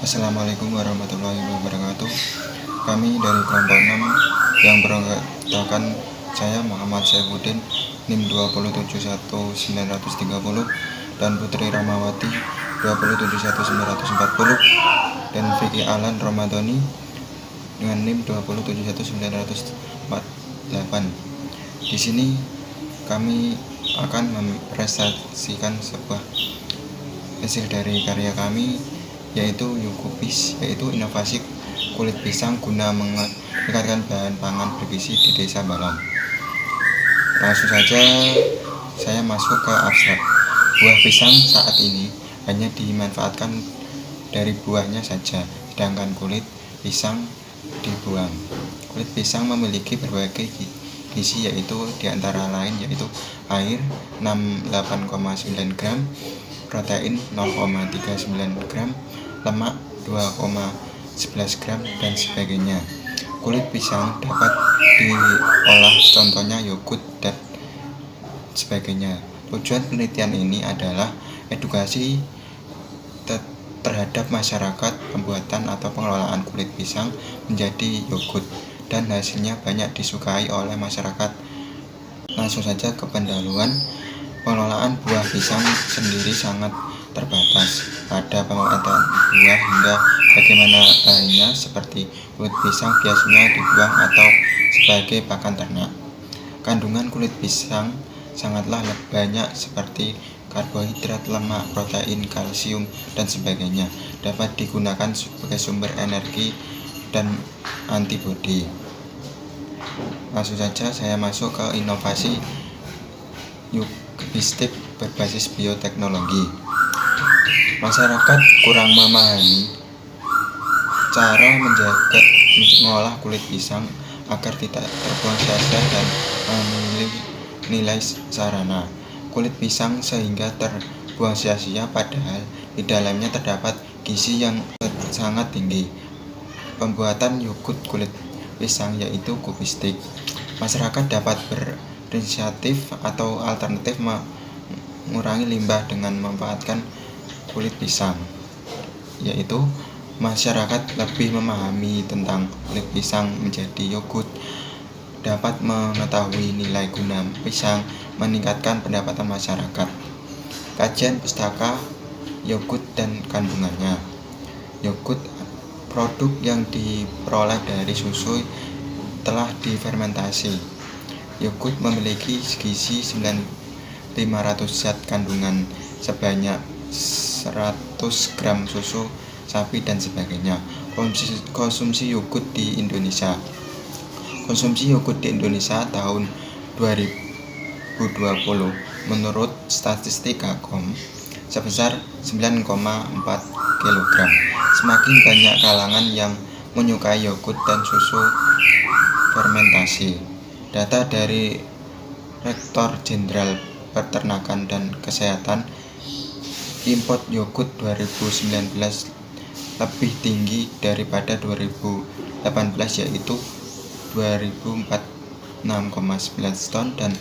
Assalamualaikum warahmatullahi wabarakatuh. Kami dari kelompok 6 yang beranggotakan saya Muhammad Saifuddin NIM 2711930 dan Putri Ramawati 2711940 dan Vicky Alan Ramadhani dengan NIM 2711948. Di sini kami akan mempresentasikan sebuah hasil dari karya kami, yaitu Yukubis, yaitu inovasi kulit pisang guna meningkatkan bahan pangan bergizi di Desa Balong. Langsung saja saya masuk ke abstrak. Buah pisang saat ini hanya dimanfaatkan dari buahnya saja, sedangkan kulit pisang dibuang. Kulit pisang memiliki berbagai gizi, yaitu diantara lain yaitu air 68,9 gram, protein 0,39 gram, lemak 2,11 gram, dan sebagainya. Kulit pisang dapat diolah, contohnya yogurt dan sebagainya. Tujuan penelitian ini adalah edukasi terhadap masyarakat pembuatan atau pengelolaan kulit pisang menjadi yogurt, dan hasilnya banyak disukai oleh masyarakat. Langsung saja ke pendahuluan. Pengelolaan buah pisang sendiri sangat terbatas pada pemetaan buah hingga bagaimana lainnya, seperti kulit pisang biasanya dibuang atau sebagai pakan ternak. Kandungan kulit pisang sangatlah banyak, seperti karbohidrat, lemak, protein, kalsium, dan sebagainya. Dapat digunakan sebagai sumber energi dan antibodi. Langsung saja saya masuk ke inovasi Yukubistik berbasis bioteknologi. Masyarakat kurang memahami cara mengolah kulit pisang agar tidak terbuang sia-sia dan memiliki nilai sarana kulit pisang sehingga terbuang sia-sia, padahal di dalamnya terdapat gizi yang sangat tinggi. Pembuatan yogurt kulit pisang yaitu kubistik. Masyarakat dapat berinisiatif atau alternatif mengurangi limbah dengan memanfaatkan kulit pisang, yaitu masyarakat lebih memahami tentang kulit pisang menjadi yogurt, dapat mengetahui nilai guna pisang, meningkatkan pendapatan masyarakat. Kajian pustaka yogurt dan kandungannya. Yogurt, produk yang diperoleh dari susu telah difermentasi. Yogurt memiliki gizi 500 zat kandungan sebanyak 100 gram susu sapi dan sebagainya. Konsumsi yogurt di Indonesia. Konsumsi yogurt di Indonesia tahun 2020 menurut Statistika.com sebesar 9,4 kg. Semakin banyak kalangan yang menyukai yogurt dan susu fermentasi. Data dari Rektor Jenderal Peternakan dan Kesehatan, import yogurt 2019 lebih tinggi daripada 2018, yaitu 2046,9 ton dan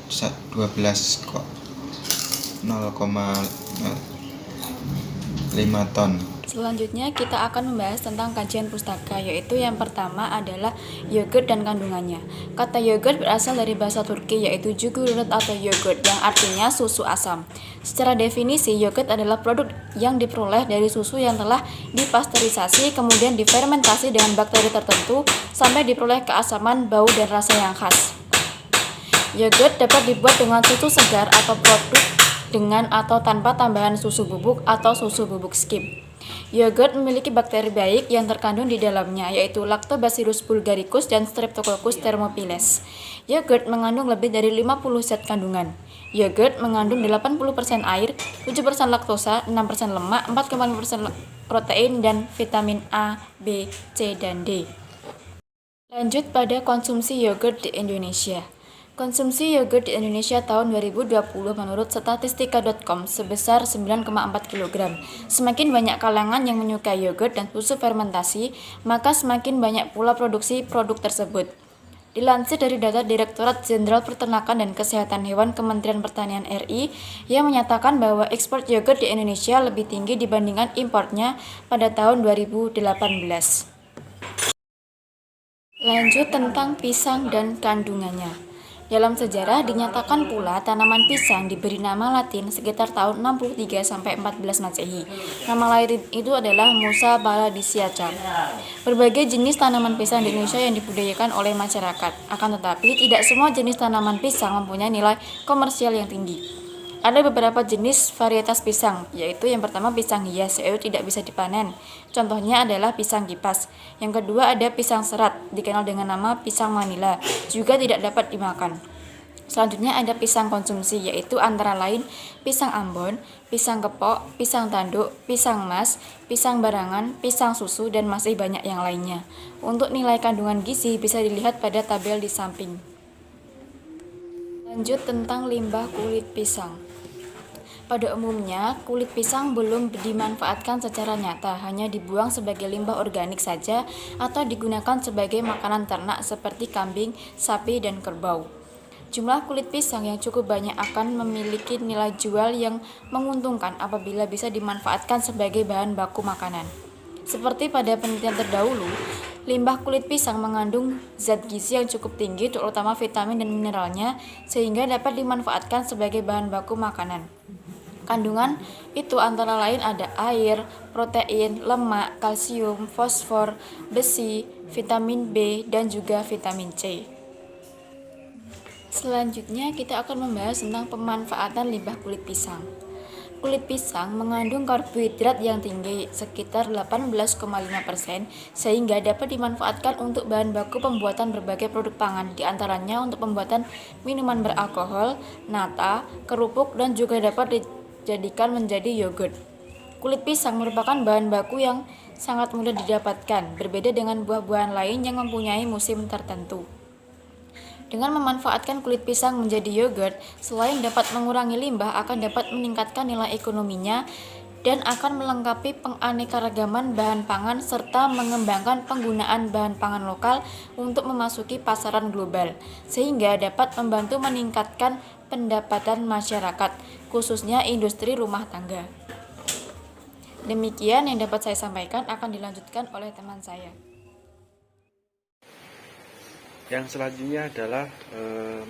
0,5 ton. Selanjutnya kita akan membahas tentang kajian pustaka, yaitu yang pertama adalah yogurt dan kandungannya. Kata yogurt berasal dari bahasa Turki, yaitu yogurt atau yogurt, yang artinya susu asam. Secara definisi, yogurt adalah produk yang diperoleh dari susu yang telah dipasteurisasi, kemudian difermentasi dengan bakteri tertentu sampai diperoleh keasaman, bau, dan rasa yang khas. Yogurt dapat dibuat dengan susu segar atau produk dengan atau tanpa tambahan susu bubuk atau susu bubuk skim. Yogurt memiliki bakteri baik yang terkandung di dalamnya, yaitu Lactobacillus bulgaricus dan Streptococcus thermophilus. Yogurt mengandung lebih dari 50 zat kandungan. Yogurt mengandung 80% air, 7% laktosa, 6% lemak, 4,5% protein, dan vitamin A, B, C, dan D. Lanjut pada konsumsi yogurt di Indonesia. Konsumsi yogurt di Indonesia tahun 2020 menurut Statistika.com sebesar 9,4 kg. Semakin banyak kalangan yang menyukai yogurt dan susu fermentasi, maka semakin banyak pula produksi produk tersebut. Dilansir dari data Direktorat Jenderal Peternakan dan Kesehatan Hewan Kementerian Pertanian RI yang menyatakan bahwa ekspor yogurt di Indonesia lebih tinggi dibandingkan impornya pada tahun 2018. Lanjut tentang pisang dan kandungannya. Dalam sejarah dinyatakan pula tanaman pisang diberi nama Latin sekitar tahun 63-14 Masehi. Nama lain itu adalah Musa paladisiaca. Berbagai jenis tanaman pisang di Indonesia yang dibudidayakan oleh masyarakat. Akan tetapi tidak semua jenis tanaman pisang mempunyai nilai komersial yang tinggi. Ada beberapa jenis varietas pisang, yaitu yang pertama pisang hias, yaitu tidak bisa dipanen. Contohnya adalah pisang kipas. Yang kedua ada pisang serat, dikenal dengan nama pisang Manila, juga tidak dapat dimakan. Selanjutnya ada pisang konsumsi, yaitu antara lain pisang Ambon, pisang kepok, pisang tanduk, pisang mas, pisang barangan, pisang susu, dan masih banyak yang lainnya. Untuk nilai kandungan gizi bisa dilihat pada tabel di samping. Lanjut tentang limbah kulit pisang. Pada umumnya, kulit pisang belum dimanfaatkan secara nyata, hanya dibuang sebagai limbah organik saja atau digunakan sebagai makanan ternak seperti kambing, sapi, dan kerbau. Jumlah kulit pisang yang cukup banyak akan memiliki nilai jual yang menguntungkan apabila bisa dimanfaatkan sebagai bahan baku makanan. Seperti pada penelitian terdahulu, limbah kulit pisang mengandung zat gizi yang cukup tinggi, terutama vitamin dan mineralnya, sehingga dapat dimanfaatkan sebagai bahan baku makanan. Kandungan itu antara lain ada air, protein, lemak, kalsium, fosfor, besi, vitamin B, dan juga vitamin C. Selanjutnya kita akan membahas tentang pemanfaatan limbah kulit pisang. Kulit pisang mengandung karbohidrat yang tinggi, sekitar 18,5%, sehingga dapat dimanfaatkan untuk bahan baku pembuatan berbagai produk pangan, diantaranya untuk pembuatan minuman beralkohol, nata, kerupuk, dan juga dapat dijadikan menjadi yogurt. Kulit pisang merupakan bahan baku yang sangat mudah didapatkan, berbeda dengan buah-buahan lain yang mempunyai musim tertentu. Dengan memanfaatkan kulit pisang menjadi yogurt, selain dapat mengurangi limbah, akan dapat meningkatkan nilai ekonominya dan akan melengkapi penganekaragaman bahan pangan serta mengembangkan penggunaan bahan pangan lokal untuk memasuki pasaran global, sehingga dapat membantu meningkatkan pendapatan masyarakat, khususnya industri rumah tangga. Demikian yang dapat saya sampaikan, akan dilanjutkan oleh teman saya. Yang selanjutnya adalah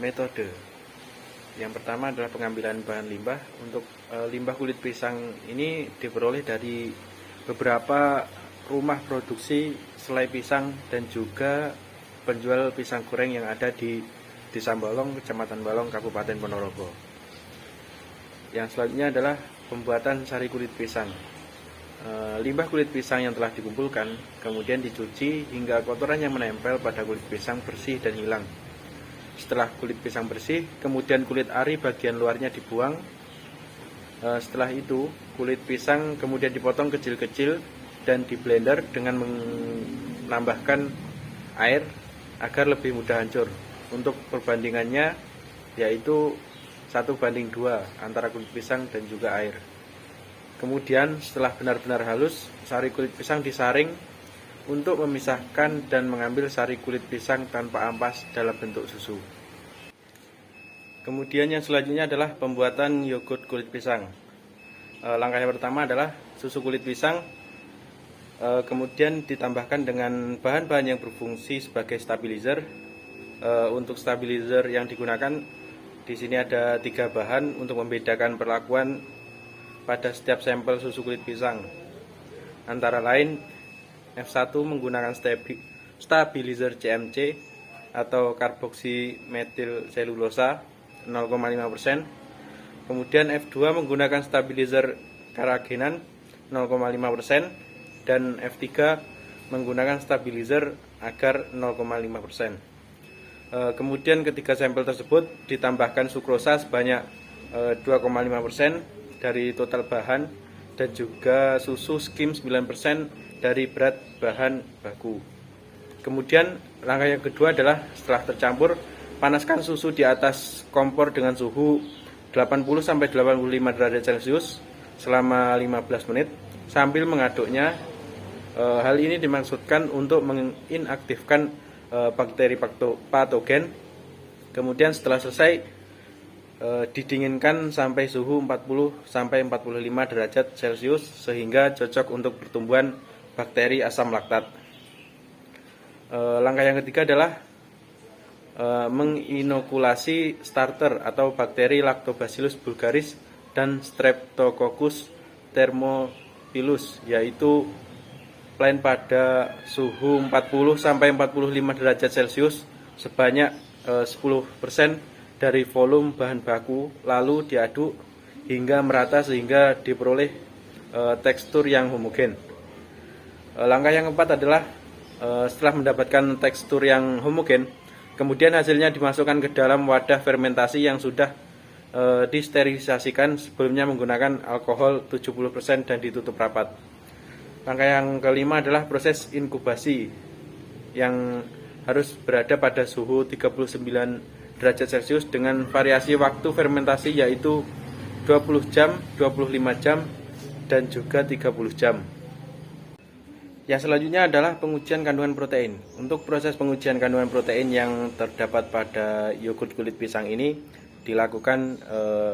metode. Yang pertama adalah pengambilan bahan limbah. Untuk limbah kulit pisang ini diperoleh dari beberapa rumah produksi selai pisang dan juga penjual pisang goreng yang ada di Desa Balong, Kecamatan Balong, Kabupaten Ponorogo. Yang selanjutnya adalah pembuatan sari kulit pisang. Limbah kulit pisang yang telah dikumpulkan kemudian dicuci hingga kotoran yang menempel pada kulit pisang bersih dan hilang. Setelah kulit pisang bersih, kemudian kulit ari bagian luarnya dibuang. Setelah itu, kulit pisang kemudian dipotong kecil-kecil dan diblender dengan menambahkan air agar lebih mudah hancur. Untuk perbandingannya yaitu 1:2 antara kulit pisang dan juga air. Kemudian setelah benar-benar halus, sari kulit pisang disaring untuk memisahkan dan mengambil sari kulit pisang tanpa ampas dalam bentuk susu. Kemudian yang selanjutnya adalah pembuatan yogurt kulit pisang. Langkah yang pertama adalah susu kulit pisang, kemudian ditambahkan dengan bahan-bahan yang berfungsi sebagai stabilizer. Untuk stabilizer yang digunakan di sini ada 3 bahan untuk membedakan perlakuan pada setiap sampel susu kulit pisang. Antara lain F1 menggunakan stabilizer CMC atau karboksimetil selulosa 0,5%. Kemudian F2 menggunakan stabilizer karagenan 0,5% dan F3 menggunakan stabilizer agar 0,5%. Kemudian ketiga sampel tersebut ditambahkan sukrosa sebanyak 2,5% dari total bahan dan juga susu skim 9% dari berat bahan baku. Kemudian langkah yang kedua adalah setelah tercampur, panaskan susu di atas kompor dengan suhu 80-85 derajat Celcius selama 15 menit sambil mengaduknya. Hal ini dimaksudkan untuk menginaktifkan bakteri patogen. Kemudian setelah selesai didinginkan sampai suhu 40 sampai 45 derajat Celcius sehingga cocok untuk pertumbuhan bakteri asam laktat. Langkah yang ketiga adalah menginokulasi starter atau bakteri Lactobacillus bulgaris dan Streptococcus thermophilus, yaitu plain pada suhu 40 sampai 45 derajat Celcius sebanyak 10% dari volume bahan baku, lalu diaduk hingga merata sehingga diperoleh tekstur yang homogen. Langkah yang keempat adalah setelah mendapatkan tekstur yang homogen, kemudian hasilnya dimasukkan ke dalam wadah fermentasi yang sudah disterilisasikan sebelumnya menggunakan alkohol 70% dan ditutup rapat. Langkah yang kelima adalah proses inkubasi yang harus berada pada suhu 39 derajat Celcius dengan variasi waktu fermentasi yaitu 20 jam, 25 jam, dan juga 30 jam. Yang selanjutnya adalah pengujian kandungan protein. Untuk proses pengujian kandungan protein yang terdapat pada yogurt kulit pisang ini dilakukan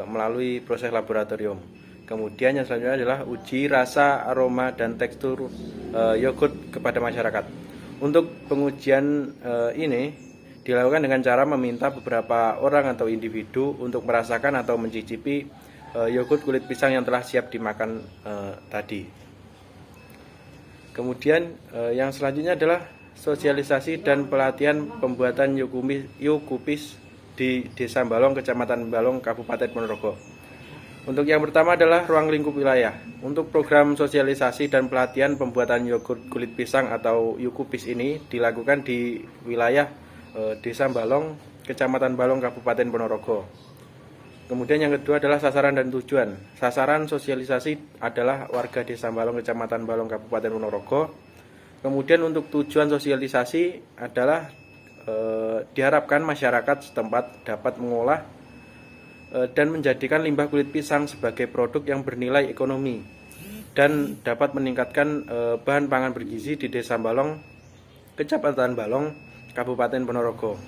melalui proses laboratorium. Kemudian yang selanjutnya adalah uji rasa, aroma, dan tekstur yogurt kepada masyarakat. Untuk pengujian ini dilakukan dengan cara meminta beberapa orang atau individu untuk merasakan atau mencicipi yogurt kulit pisang yang telah siap dimakan tadi. Kemudian yang selanjutnya adalah sosialisasi dan pelatihan pembuatan yukupis di Desa Balong, Kecamatan Balong, Kabupaten Ponorogo. Untuk yang pertama adalah ruang lingkup wilayah. Untuk program sosialisasi dan pelatihan pembuatan yogurt kulit pisang atau yukupis ini dilakukan di wilayah Desa Balong, Kecamatan Balong, Kabupaten Ponorogo. Kemudian yang kedua adalah sasaran dan tujuan. Sasaran sosialisasi adalah warga Desa Balong, Kecamatan Balong, Kabupaten Ponorogo. Kemudian untuk tujuan sosialisasi adalah diharapkan masyarakat setempat dapat mengolah dan menjadikan limbah kulit pisang sebagai produk yang bernilai ekonomi dan dapat meningkatkan bahan pangan bergizi di Desa Balong, Kecamatan Balong, Kabupaten Ponorogo.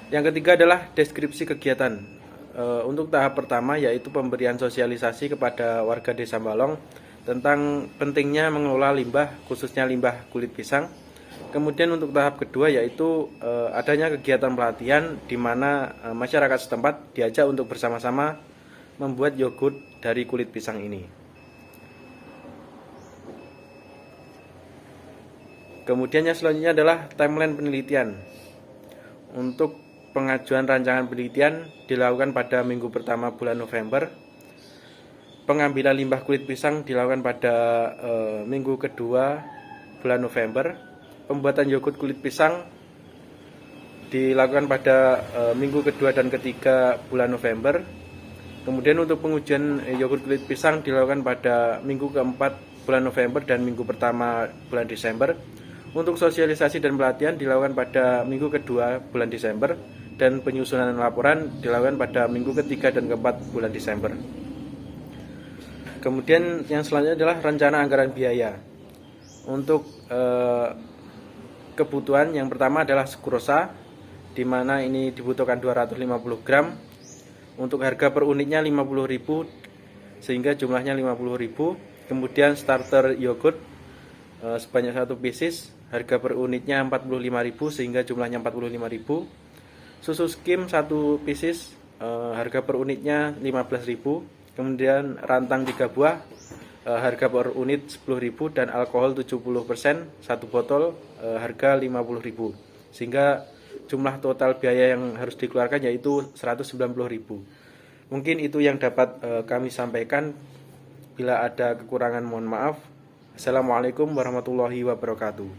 Yang ketiga adalah deskripsi kegiatan. Untuk tahap pertama yaitu pemberian sosialisasi kepada warga Desa Balong tentang pentingnya mengelola limbah, khususnya limbah kulit pisang. Kemudian untuk tahap kedua yaitu adanya kegiatan pelatihan di mana masyarakat setempat diajak untuk bersama-sama membuat yogurt dari kulit pisang ini. Kemudian yang selanjutnya adalah timeline penelitian. Untuk pengajuan rancangan penelitian dilakukan pada minggu pertama bulan November. Pengambilan limbah kulit pisang dilakukan pada minggu kedua bulan November. Pembuatan yogurt kulit pisang dilakukan pada minggu kedua dan ketiga bulan November. Kemudian untuk pengujian yogurt kulit pisang dilakukan pada minggu keempat bulan November dan minggu pertama bulan Desember. Untuk sosialisasi dan pelatihan dilakukan pada minggu kedua bulan Desember dan penyusunan laporan dilakukan pada minggu ketiga dan keempat bulan Desember. Kemudian yang selanjutnya adalah rencana anggaran biaya. Untuk kebutuhan yang pertama adalah sukrosa, di mana ini dibutuhkan 250 gram. Untuk harga per unitnya 50.000 sehingga jumlahnya 50.000. Kemudian starter yogurt sebanyak 1 pieces, harga per unitnya 45.000 sehingga jumlahnya 45.000. Susu skim 1 pieces, harga per unitnya 15.000. Kemudian rantang 3 buah, harga per unit 10.000 dan alkohol 70%, 1 botol harga 50.000. Sehingga jumlah total biaya yang harus dikeluarkan yaitu 190.000. Mungkin itu yang dapat kami sampaikan. Bila ada kekurangan mohon maaf. Assalamualaikum warahmatullahi wabarakatuh.